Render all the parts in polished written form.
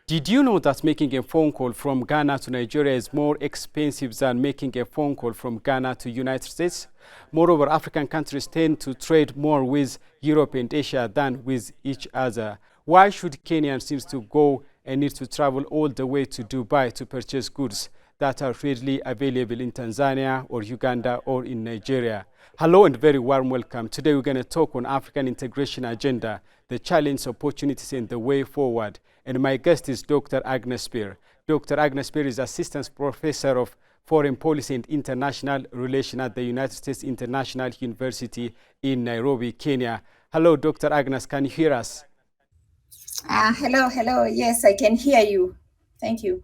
Did you know that making a phone call from Ghana to Nigeria is more expensive than making a phone call from Ghana to United States? Moreover, African countries tend to trade more with Europe and Asia than with each other. Why should Kenyans seem to go and need to travel all the way to Dubai to purchase goods that are readily available in Tanzania or Uganda or in Nigeria? Hello and very warm welcome. Today we're going to talk on African integration agenda, the challenge, opportunities, and the way forward. And my guest is Dr. Agnes Spear. Dr. Agnes Spear is Assistant Professor of Foreign Policy and International Relations at the United States International University in Nairobi, Kenya. Hello, Dr. Agnes, can you hear us? Hello. Yes, I can hear you. Thank you.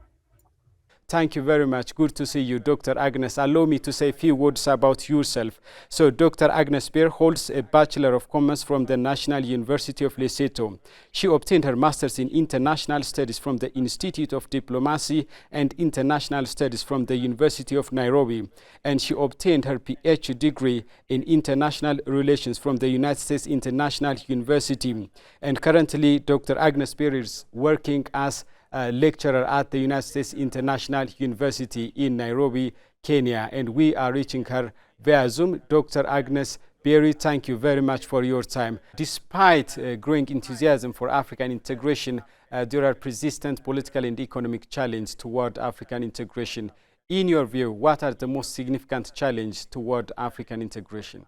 Thank you very much. Good to see you, Dr. Agnes. Allow me to say a few words about yourself. So, Dr. Agnes Spear holds a Bachelor of Commerce from the National University of Lesotho. She obtained her Master's in International Studies from the Institute of Diplomacy and International Studies from the University of Nairobi. And she obtained her PhD degree in International Relations from the United States International University. And currently, Dr. Agnes Spear is working as lecturer at the United States International University in Nairobi, Kenya, and we are reaching her via Zoom. Dr. Agnes Spear, thank you very much for your time. Despite growing enthusiasm for African integration, there are persistent political and economic challenges toward African integration. In your view, what are the most significant challenges toward African integration?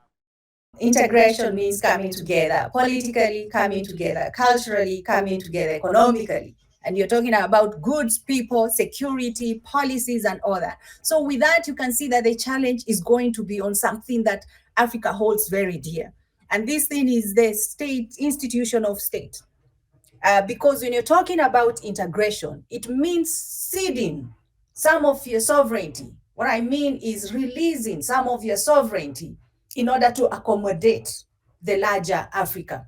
Integration means coming together, politically coming together, culturally coming together, economically. And you're talking about goods, people, security, policies, and all that. So with that, you can see that the challenge is going to be on something that Africa holds very dear. And this thing is the state, institution of state. Because when you're talking about integration, it means ceding some of your sovereignty. What I mean is releasing some of your sovereignty in order to accommodate the larger Africa.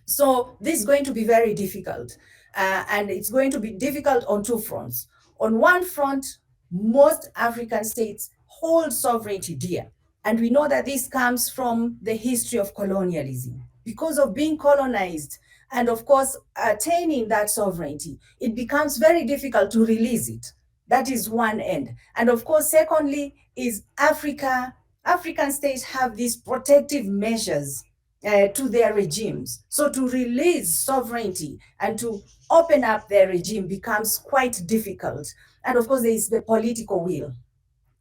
So this is going to be very difficult. And it's going to be difficult on two fronts. On one front, most African states hold sovereignty dear. And we know that this comes from the history of colonialism. Because of being colonized and, of course, attaining that sovereignty, it becomes very difficult to release it. That is one end. And, of course, secondly, is African states have these protective measures to their regimes. So to release sovereignty and to open up their regime becomes quite difficult. And of course, there is the political will.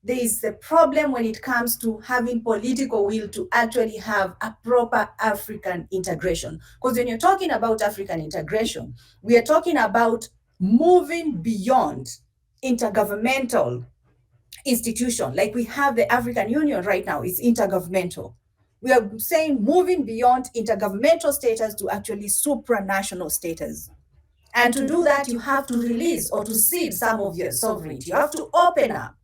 There is the problem when it comes to having political will to actually have a proper African integration. Because when you're talking about African integration, we are talking about moving beyond intergovernmental institution. Like we have the African Union right now, it's intergovernmental. We are saying moving beyond intergovernmental status to actually supranational status. And to do that, you have to release or to cede some of your sovereignty. You have to open up.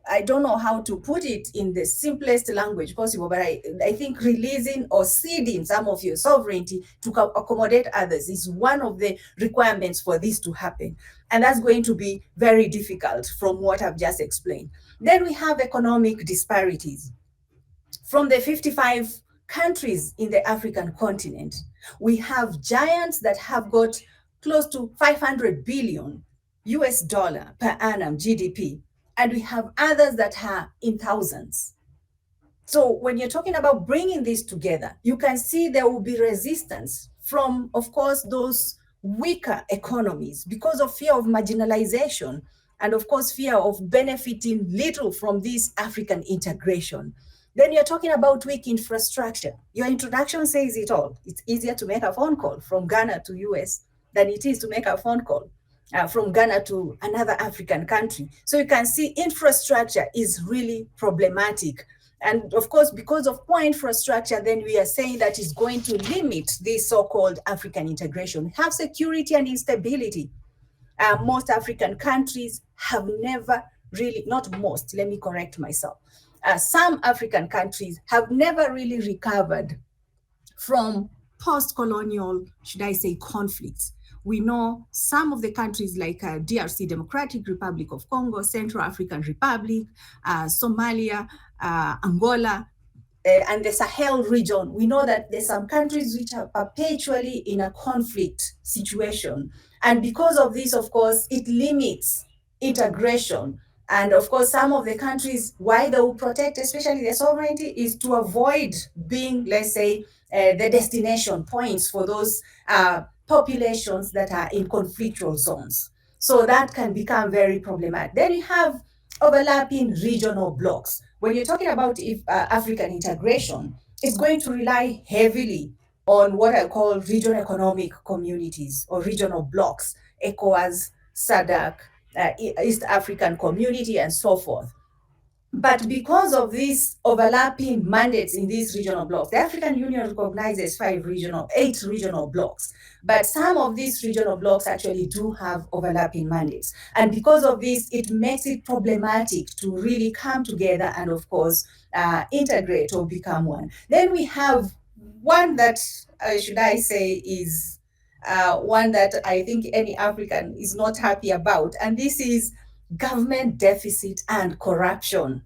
I don't know how to put it in the simplest language possible, but I think releasing or ceding some of your sovereignty to accommodate others is one of the requirements for this to happen. And that's going to be very difficult from what I've just explained. Then we have economic disparities. From the 55 countries in the African continent, we have giants that have got close to 500 billion US dollar per annum GDP, and we have others that are in thousands. So when you're talking about bringing this together, you can see there will be resistance from, of course, those weaker economies because of fear of marginalization and, of course, fear of benefiting little from this African integration. Then you're talking about weak infrastructure. Your introduction says it all. It's easier to make a phone call from Ghana to US than it is to make a phone call from Ghana to another African country. So you can see infrastructure is really problematic. And of course, because of poor infrastructure, then we are saying that it's going to limit this so-called African integration. Have security and instability. Most African countries have never really, not most, let me correct myself. Some African countries have never really recovered from post-colonial, should I say, conflicts. We know some of the countries like DRC, Democratic Republic of Congo, Central African Republic, Somalia, Angola, and the Sahel region, we know that there's some countries which are perpetually in a conflict situation. And because of this, of course, it limits integration. And of course, some of the countries, why they will protect, especially their sovereignty, is to avoid being, let's say, the destination points for those populations that are in conflictual zones. So that can become very problematic. Then you have overlapping regional blocks. When you're talking about African integration, it's going to rely heavily on what I call regional economic communities or regional blocks, ECOWAS, SADC, East African Community, and so forth. But because of these overlapping mandates in these regional blocks, the African Union recognizes eight regional blocks. But some of these regional blocks actually do have overlapping mandates. And because of this, it makes it problematic to really come together and, of course, integrate or become one. Then we have one that, should I say, is one that I think any African is not happy about. And this is government deficit and corruption.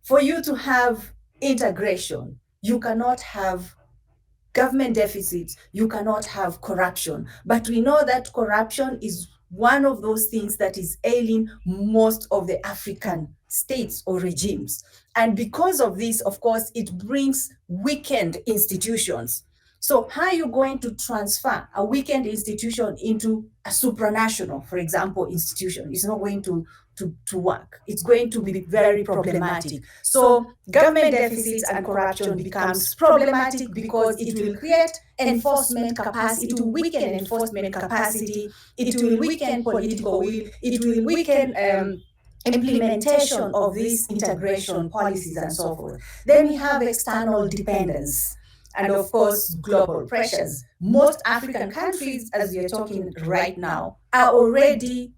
For you to have integration, you cannot have government deficits, you cannot have corruption. But we know that corruption is one of those things that is ailing most of the African states or regimes. And because of this, of course, it brings weakened institutions. So how are you going to transfer a weakened institution into a supranational, for example, institution? It's not going to work. It's going to be very problematic. So government deficits and corruption becomes problematic because it will create enforcement capacity, it will weaken enforcement capacity, it will weaken political will, it will weaken implementation of these integration policies and so forth. Then we have external dependence and of course global pressures. Most African countries, as we are talking right now, are already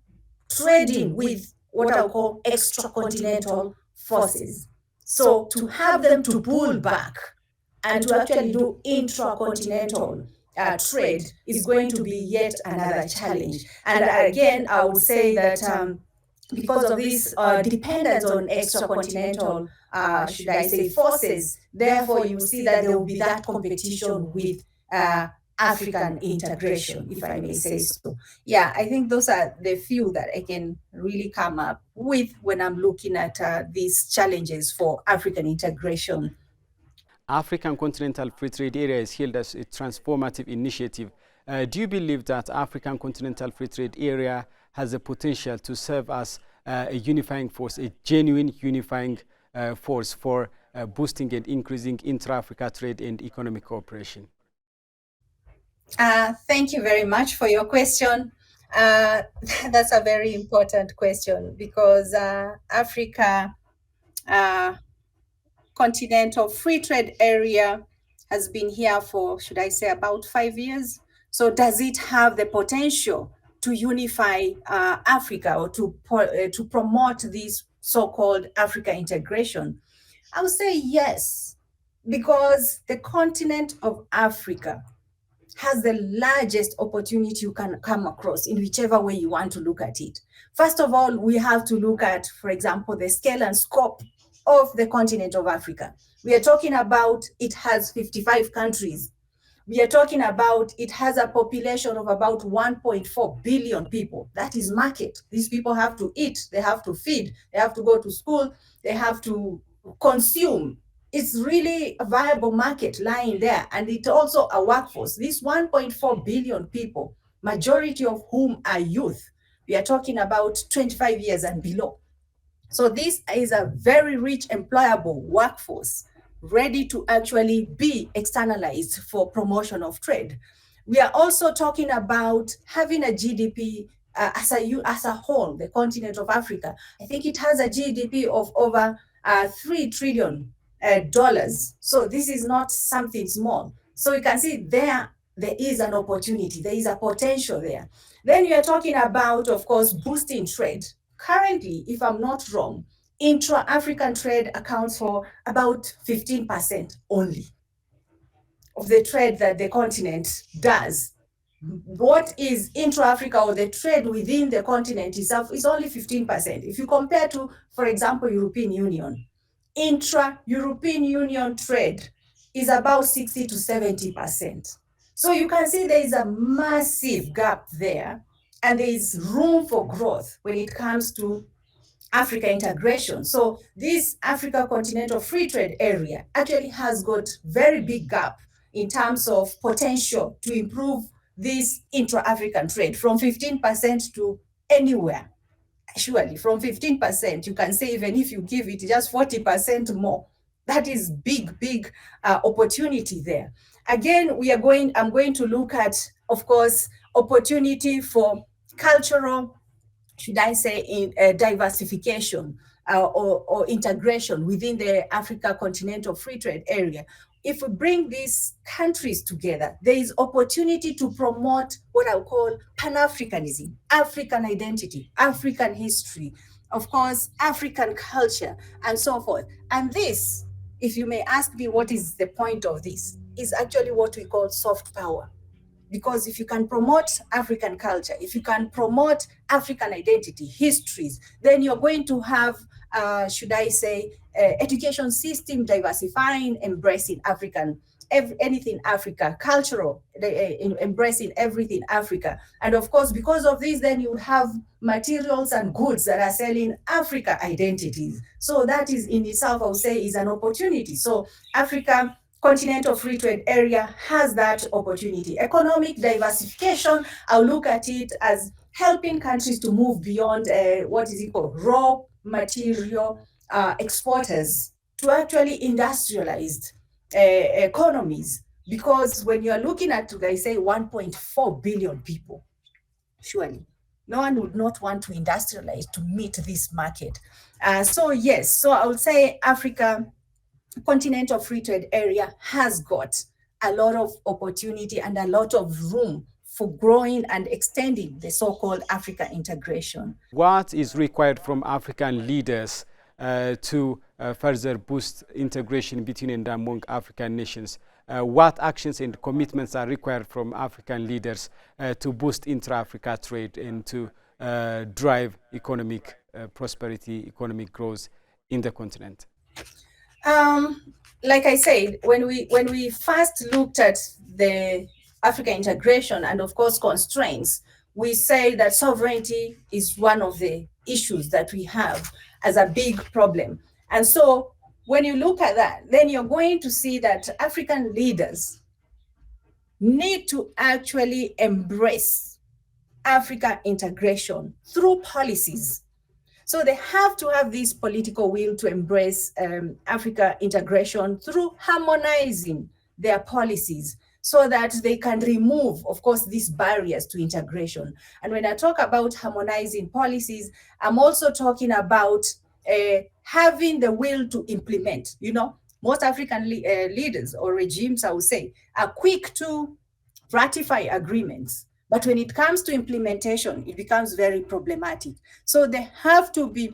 trading with what I'll call extracontinental forces. So to have them to pull back and to actually do intracontinental trade is going to be yet another challenge. And again, I would say that because of this dependence on extracontinental, should I say, forces, therefore you see that there will be that competition with African integration, if I may say so. Yeah, I think those are the few that I can really come up with when I'm looking at these challenges for African integration. African Continental Free Trade Area is hailed as a transformative initiative. Do you believe that African Continental Free Trade Area has the potential to serve as a unifying force, a genuine unifying force for boosting and increasing intra-Africa trade and economic cooperation? Thank you very much for your question. That's a very important question because Africa Continental Free Trade Area has been here for, should I say, about 5 years. So does it have the potential to unify Africa or to promote this so-called Africa integration? I would say yes, because the continent of Africa has the largest opportunity you can come across in whichever way you want to look at it. First of all, we have to look at, for example, the scale and scope of the continent of Africa. We are talking about it has 55 countries. We are talking about it has a population of about 1.4 billion people. That is market. These people have to eat, they have to feed, they have to go to school, they have to consume. It's really a viable market lying there, and it's also a workforce. These 1.4 billion people, majority of whom are youth, we are talking about 25 years and below. So this is a very rich employable workforce ready to actually be externalized for promotion of trade. We are also talking about having a GDP as a whole, the continent of Africa. I think it has a GDP of over $3 trillion. So this is not something small. So you can see there is an opportunity, there is a potential there. Then you are talking about, of course, boosting trade. Currently, if I'm not wrong, intra-African trade accounts for about 15% only of the trade that the continent does. What is intra-Africa or the trade within the continent itself is only 15%. If you compare to, for example, European Union, intra-European Union trade is about 60 to 70%. So you can see there is a massive gap there, and there is room for growth when it comes to Africa integration. So this Africa Continental Free Trade Area actually has got very big gap in terms of potential to improve this intra-African trade from 15% to anywhere. Surely from 15%, you can say even if you give it just 40% more, that is big opportunity there. Again, I'm going to look at, of course, opportunity for cultural, should I say, in diversification or integration within the Africa Continental Free Trade Area. If we bring these countries together, there is opportunity to promote what I'll call Pan-Africanism, African identity, African history, of course, African culture, and so forth. And this, if you may ask me what is the point of this, is actually what we call soft power. Because if you can promote African culture, if you can promote African identity, histories, then you're going to have, should I say, education system diversifying, embracing African, anything Africa, cultural, embracing everything Africa. And of course, because of this, then you have materials and goods that are selling Africa identities. So that is in itself, I would say, is an opportunity. So Africa Continental Free Trade Area has that opportunity. Economic diversification, I'll look at it as helping countries to move beyond what is it called, raw material exporters to actually industrialized economies. Because when you're looking at, I say, 1.4 billion people, surely no one would not want to industrialize to meet this market. So yes, so I would say Africa Continental Free Trade Area has got a lot of opportunity and a lot of room for growing and extending the so-called Africa integration. What is required from African leaders to further boost integration between and among African nations? What actions and commitments are required from African leaders to boost intra-Africa trade and to drive economic prosperity, economic growth in the continent? Like I said, when we first looked at the Africa integration and of course constraints, we say that sovereignty is one of the issues that we have as a big problem. And so when you look at that, then you're going to see that African leaders need to actually embrace Africa integration through policies. So they have to have this political will to embrace Africa integration through harmonizing their policies so that they can remove, of course, these barriers to integration. And when I talk about harmonizing policies, I'm also talking about having the will to implement. You know, most African leaders or regimes, I would say, are quick to ratify agreements. But when it comes to implementation, it becomes very problematic. So they have to be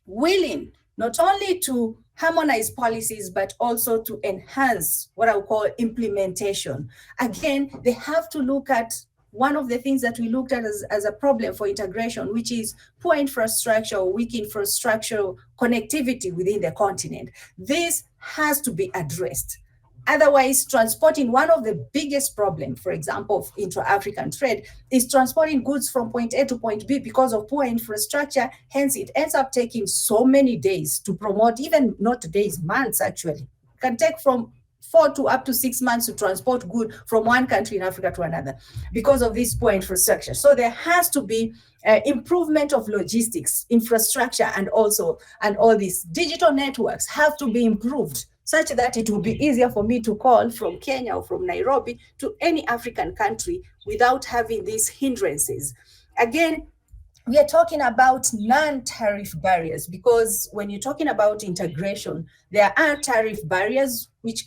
willing not only to harmonize policies, but also to enhance what I would call implementation. Again, they have to look at one of the things that we looked at as a problem for integration, which is poor infrastructure or weak infrastructural connectivity within the continent. This has to be addressed. Otherwise, transporting, one of the biggest problems, for example, of intra-African trade is transporting goods from point A to point B because of poor infrastructure. Hence, it ends up taking so many days to promote, even not days, months actually. It can take from 4 to up to 6 months to transport good from one country in Africa to another because of this poor infrastructure. So there has to be improvement of logistics, infrastructure, and all these digital networks have to be improved such that it will be easier for me to call from Kenya or from Nairobi to any African country without having these hindrances. Again, we are talking about non-tariff barriers because when you're talking about integration, there are tariff barriers which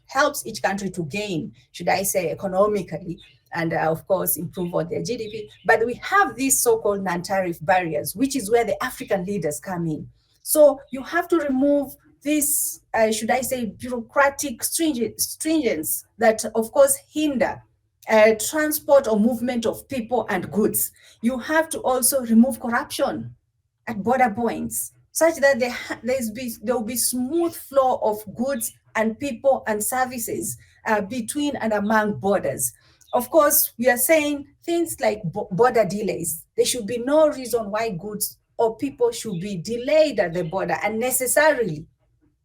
helps each country to gain, should I say, economically, and of course improve on their GDP. But we have these so-called non-tariff barriers, which is where the African leaders come in. So you have to remove this, should I say, bureaucratic stringence that, of course, hinder transport or movement of people and goods. You have to also remove corruption at border points. such that there will be smooth flow of goods and people and services between and among borders. Of course, we are saying things like border delays. There should be no reason why goods or people should be delayed at the border unnecessarily.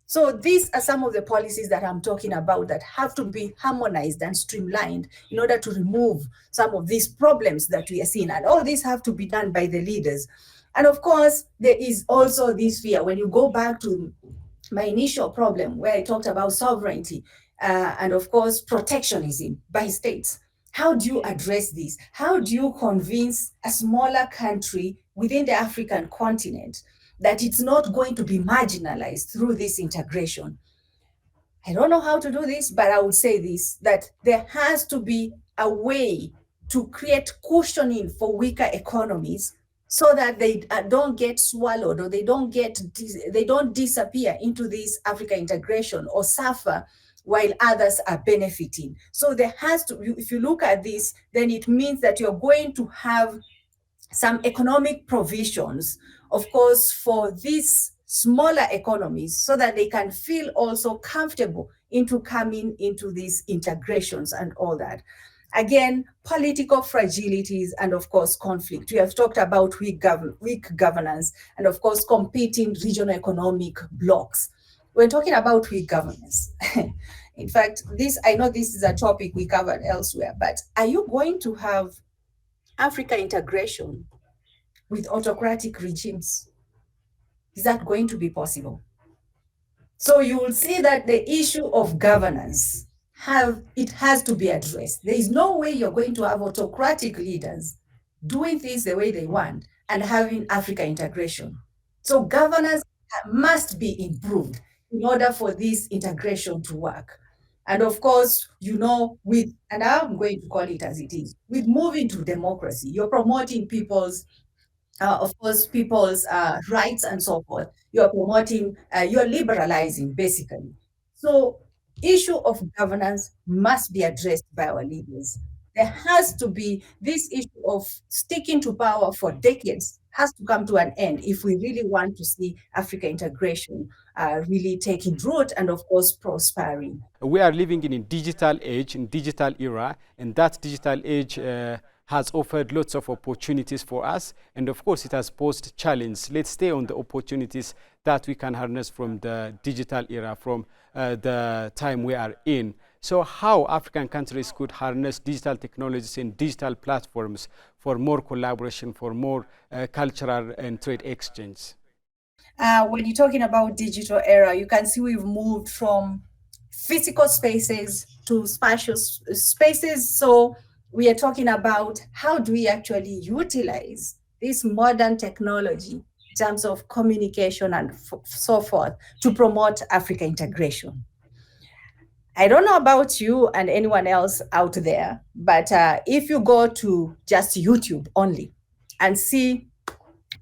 So these are some of the policies that I'm talking about that have to be harmonized and streamlined in order to remove some of these problems that we are seeing. And all these have to be done by the leaders. And of course, there is also this fear. When you go back to my initial problem where I talked about sovereignty and of course protectionism by states. How do you address this? How do you convince a smaller country within the African continent that it's not going to be marginalized through this integration? I don't know how to do this, but I would say this, that there has to be a way to create cushioning for weaker economies so that they don't get swallowed or they don't disappear into this Africa integration or suffer while others are benefiting. So there has to, if you look at this, then it means that you're going to have some economic provisions, of course, for these smaller economies so that they can feel also comfortable into coming into these integrations and all that. Again, political fragilities and of course conflict. We have talked about weak governance and of course competing regional economic blocks. We're talking about weak governance. In fact, I know this is a topic we covered elsewhere, but are you going to have Africa integration with autocratic regimes? Is that going to be possible? So you will see that the issue of governance has to be addressed. There is no way you're going to have autocratic leaders doing things the way they want and having Africa integration. So governance must be improved in order for this integration to work. And of course, and I'm going to call it as it is, with moving to democracy, you're promoting people's rights and so forth. You're promoting, you're liberalizing basically. So issue of governance must be addressed by our leaders. There has to be this issue of sticking to power for decades has to come to an end if we really want to see Africa integration really taking root and of course prospering. We are living in a digital age, in digital era, and that digital age has offered lots of opportunities for us, and of course it has posed challenges. Let's stay on the opportunities that we can harness from the digital era, from the time we are in. So how African countries could harness digital technologies and digital platforms for more collaboration, for more cultural and trade exchange? When you're talking about digital era, you can see we've moved from physical spaces to spatial spaces. So we are talking about how do we actually utilize this modern technology in terms of communication and so forth to promote Africa integration. I don't know about you and anyone else out there, but if you go to just YouTube only and see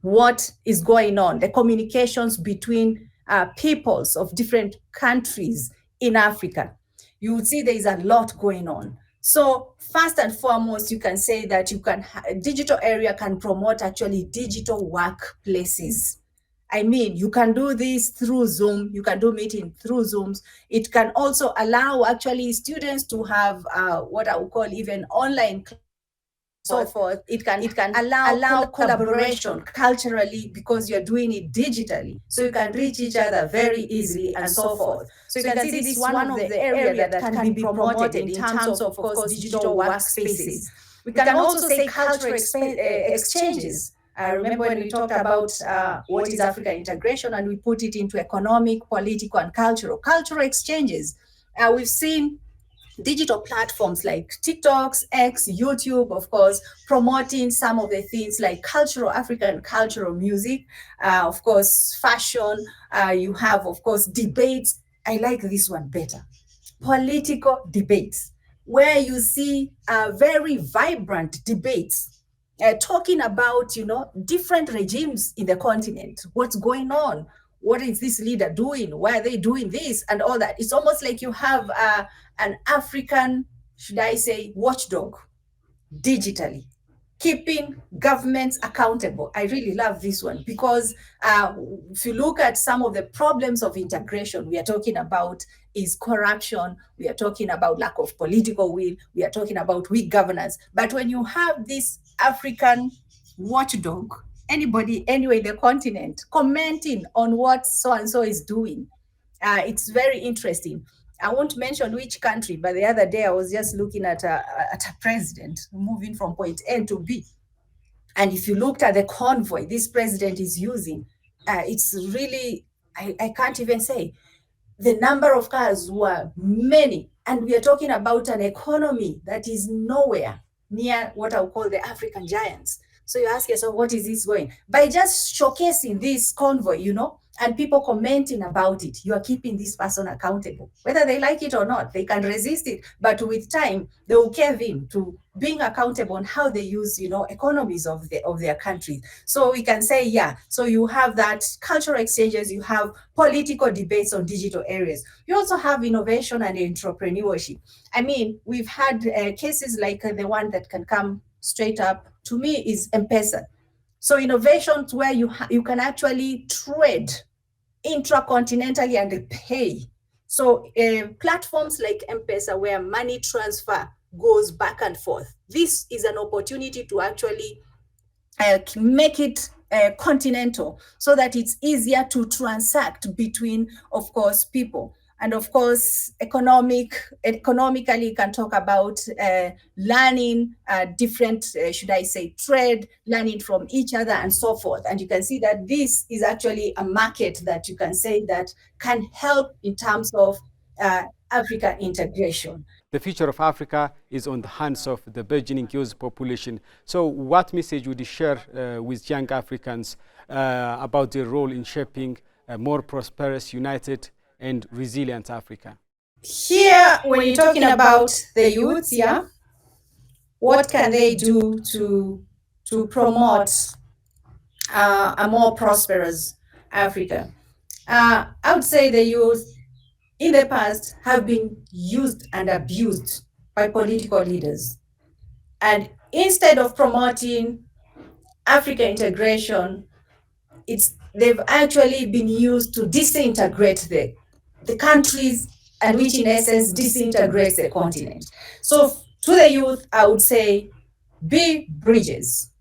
what is going on, the communications between peoples of different countries in Africa, you would see there is a lot going on. So first and foremost, you can say that digital area can promote actually digital workplaces. I mean, you can do this through Zoom, you can do meeting through Zooms. It can also allow actually students to have what I would call even online so forth. It can allow collaboration culturally because you're doing it digitally. So you can reach each other very easily and so forth. So you can see this is one of the areas that can be promoted in terms of course, digital workspaces. We can also say cultural exchanges. I remember when we talked about what is Africa integration and we put it into economic, political, and cultural exchanges. We've seen digital platforms like TikToks, X, YouTube, of course, promoting some of the things like African cultural music, of course, fashion. You have, of course, debates. I like this one better. Political debates, where you see very vibrant debates talking about, different regimes in the continent, what's going on, what is this leader doing, why are they doing this, and all that. It's almost like you have an African, should I say, watchdog digitally. keeping governments accountable. I really love this one because if you look at some of the problems of integration, we are talking about is corruption, we are talking about lack of political will, we are talking about weak governance. But when you have this African watchdog, anybody, anyway, the continent, commenting on what so and so is doing, it's very interesting. I won't mention which country, but the other day I was just looking at a president moving from point A to B. And if you looked at the convoy this president is using, it's really, I can't even say. The number of cars were many. And we are talking about an economy that is nowhere near what I would call the African giants. So you ask yourself, what is this going? By just showcasing this convoy, and people commenting about it, you are keeping this person accountable. Whether they like it or not, they can resist it. But with time, they will cave in to being accountable on how they use, economies of their countries. So we can say, yeah, so you have that cultural exchanges, you have political debates on digital areas. You also have innovation and entrepreneurship. I mean, we've had cases like the one that can come straight up to me is M-Pesa. So innovations where you can actually trade intracontinentally and pay. So platforms like M-Pesa where money transfer goes back and forth. This is an opportunity to actually make it continental so that it's easier to transact between, of course, people. And of course, economically, you can talk about learning different, should I say, trade, learning from each other and so forth. And you can see that this is actually a market that you can say that can help in terms of Africa integration. The future of Africa is on the hands of the burgeoning youth population. So what message would you share with young Africans about their role in shaping a more prosperous, united, and resilient Africa? Here, when you're talking about the youth, yeah, what can they do to promote a more prosperous Africa? I would say the youth in the past have been used and abused by political leaders. And instead of promoting Africa integration, they've actually been used to disintegrate the countries, and which in essence disintegrates the continent. So to the youth, I would say, be bridges.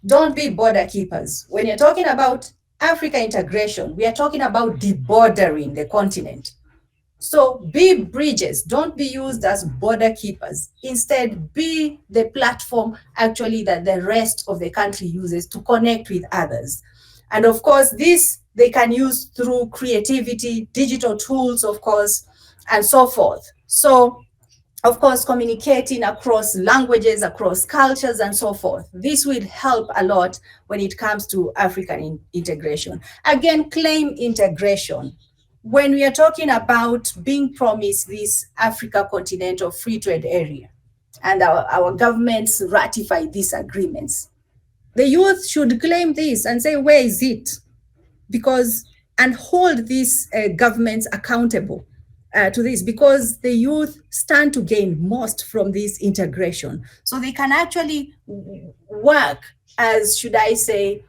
Don't be border keepers. When you're talking about Africa integration, we are talking about debordering the continent. So be bridges, don't be used as border keepers. Instead, be the platform actually that the rest of the country uses to connect with others. And of course, this they can use through creativity, digital tools, of course, and so forth. So, of course, communicating across languages, across cultures, and so forth. This will help a lot when it comes to African integration. Again, claim integration. When we are talking about being promised this Africa continental free trade area, and our governments ratify these agreements, the youth should claim this and say, where is it? And hold these governments accountable to this, because the youth stand to gain most from this integration. So they can actually work as, should I say,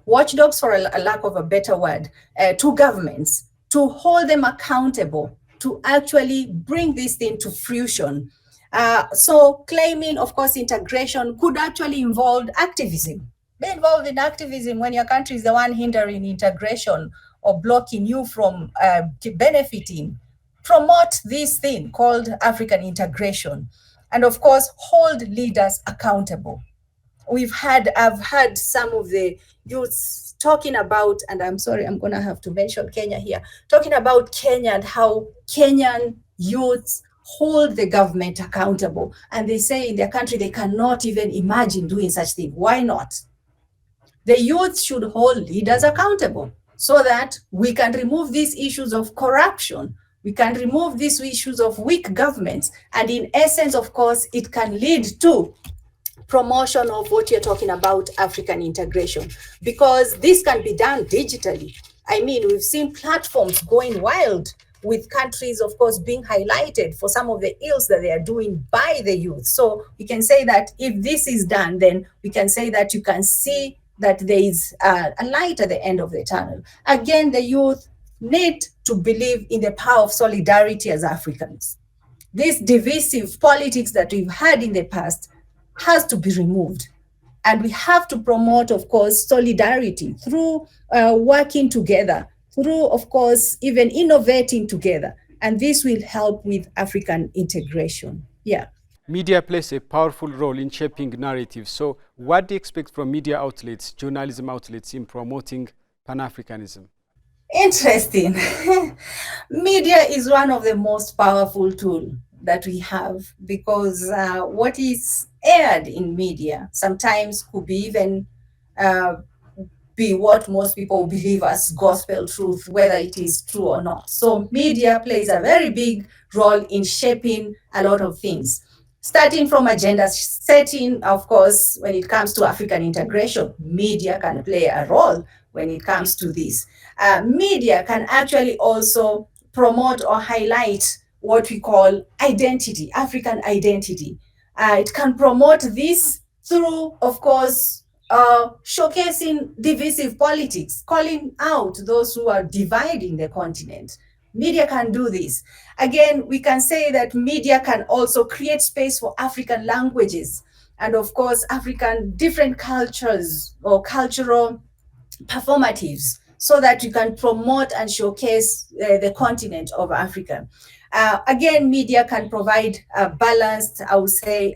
watchdogs, for a lack of a better word, to governments, to hold them accountable, to actually bring this thing to fruition. So claiming, of course, integration could actually involve activism. Be involved in activism when your country is the one hindering integration or blocking you from benefiting. Promote this thing called African integration. And of course, hold leaders accountable. I've had some of the youths talking about, and I'm sorry, I'm going to have to mention Kenya here, talking about Kenya and how Kenyan youths hold the government accountable. And they say in their country, they cannot even imagine doing such thing. Why not? The youth should hold leaders accountable so that we can remove these issues of corruption. We can remove these issues of weak governments. And in essence, of course, it can lead to promotion of what you're talking about, African integration, because this can be done digitally. I mean, we've seen platforms going wild with countries, of course, being highlighted for some of the ills that they are doing by the youth. So we can say that if this is done, then we can say that you can see that there is a light at the end of the tunnel. Again, the youth need to believe in the power of solidarity as Africans. This divisive politics that we've had in the past has to be removed. And we have to promote, of course, solidarity through working together, through, of course, even innovating together. And this will help with African integration. Yeah. Media plays a powerful role in shaping narratives. So what do you expect from media outlets, journalism outlets, in promoting Pan-Africanism? Interesting. Media is one of the most powerful tools that we have, because what is aired in media sometimes could be even be what most people believe as gospel truth, whether it is true or not. So media plays a very big role in shaping a lot of things, starting from agenda setting. Of course, when it comes to African integration, media can play a role when it comes to this. Media can actually also promote or highlight what we call identity, African identity. It can promote this through, of course, showcasing divisive politics, calling out those who are dividing the continent. Media can do this. Again, we can say that media can also create space for African languages and, of course, African different cultures or cultural performatives, so that you can promote and showcase the continent of Africa. Again, media can provide a balanced, I would say,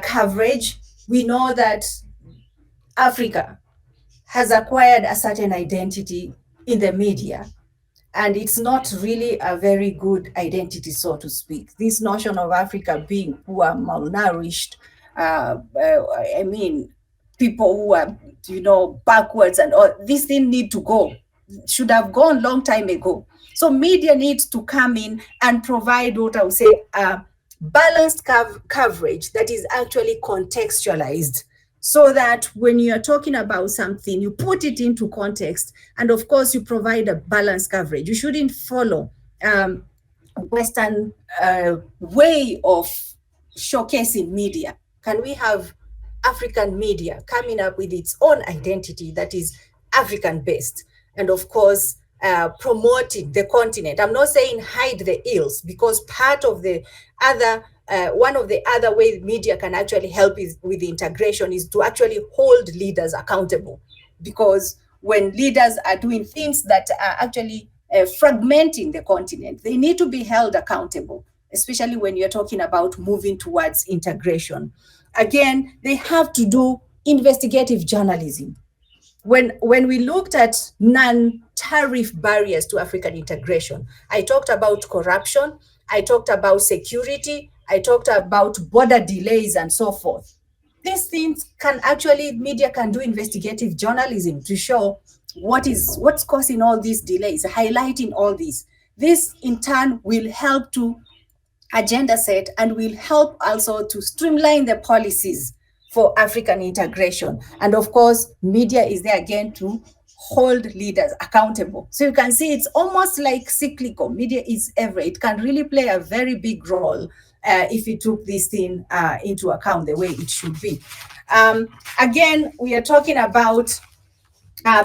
coverage. We know that Africa has acquired a certain identity in the media, and it's not really a very good identity, so to speak. This notion of Africa being poor, malnourished, I mean, people who are, backwards and all, this thing need to go. Should have gone long time ago. So media needs to come in and provide what I would say balanced coverage that is actually contextualized, so that when you're talking about something, you put it into context, and of course, you provide a balanced coverage. You shouldn't follow Western way of showcasing media. Can we have African media coming up with its own identity that is African-based, and of course, promoting the continent? I'm not saying hide the ills, because part of the other one of the other ways media can actually help with the integration is to actually hold leaders accountable. Because when leaders are doing things that are actually fragmenting the continent, they need to be held accountable, especially when you're talking about moving towards integration. Again, they have to do investigative journalism. When we looked at non-tariff barriers to African integration, I talked about corruption, I talked about security, I talked about border delays and so forth. These things can actually, media can do investigative journalism to show what's causing all these delays, highlighting all these. This in turn will help to agenda set and will help also to streamline the policies for African integration. And of course, media is there again to hold leaders accountable. So you can see it's almost like cyclical. Media is everywhere. It can really play a very big role if you took this thing into account the way it should be. Again, we are talking about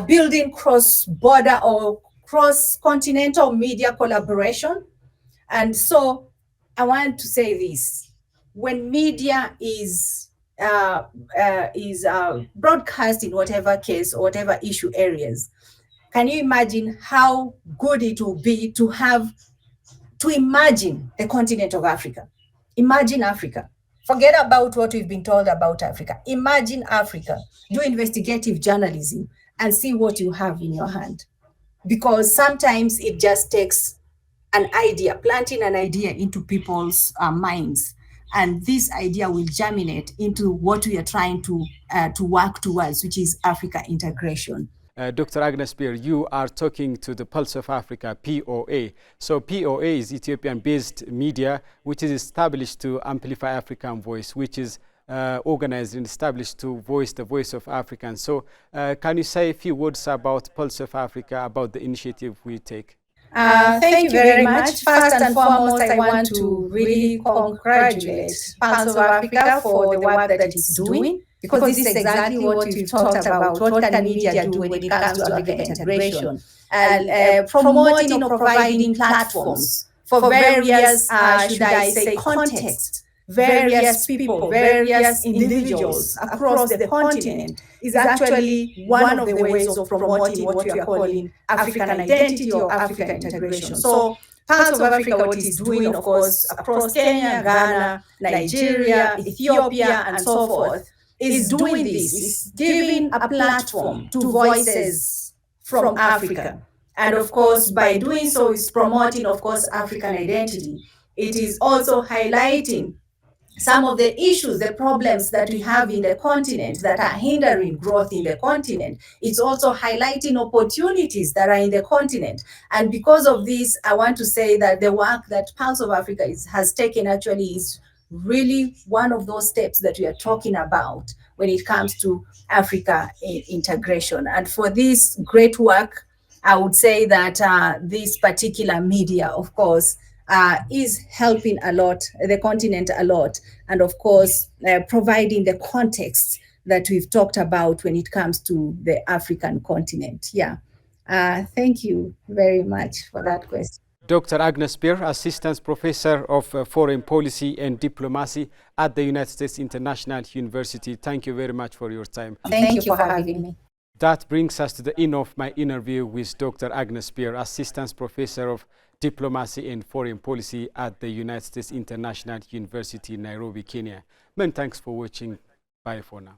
building cross-border or cross-continental media collaboration. And so I want to say this: when media is broadcast in whatever case or whatever issue areas, can you imagine how good it will be to imagine the continent of Africa? Imagine Africa. Forget about what we've been told about Africa. Imagine Africa. Do investigative journalism and see what you have in your hand. Because sometimes it just takes an idea, planting an idea into people's minds, and this idea will germinate into what we are trying to work towards, which is Africa integration. Dr. Agnes Beer, you are talking to the Pulse of Africa, POA. So POA is Ethiopian-based media, which is established to amplify African voice, which is organized and established to voice the voice of Africans. So can you say a few words about Pulse of Africa, about the initiative we take? Thank you very much. First and foremost, I want to really congratulate Pulse of Africa for the work that it's doing, because this is exactly what we've talked about. What can media do when it comes to African integration? And promoting or providing platforms for various, should I say, contexts, various people, various individuals across the continent is actually one of the ways of promoting what we are calling African identity or African integration. So Pulse of Africa, what is doing, of course, across Kenya, Ghana, Nigeria, Ethiopia, and so forth, is doing this, is giving a platform to voices from Africa. And of course, by doing so, is promoting, of course, African identity. It is also highlighting some of the issues, the problems that we have in the continent that are hindering growth in the continent. It's also highlighting opportunities that are in the continent. And because of this, I want to say that the work that Pulse of Africa has taken actually is really one of those steps that we are talking about when it comes to Africa integration. And for this great work, I would say that this particular media, of course, is helping a lot, the continent a lot, and of course, providing the context that we've talked about when it comes to the African continent. Yeah. Thank you very much for that question. Dr. Agnes Spear, Assistant Professor of Foreign Policy and Diplomacy at the United States International University. Thank you very much for your time. Thank you for having me. That brings us to the end of my interview with Dr. Agnes Spear, Assistant Professor of Diplomacy and Foreign Policy at the United States International University, Nairobi, Kenya. Many thanks for watching. Bye for now.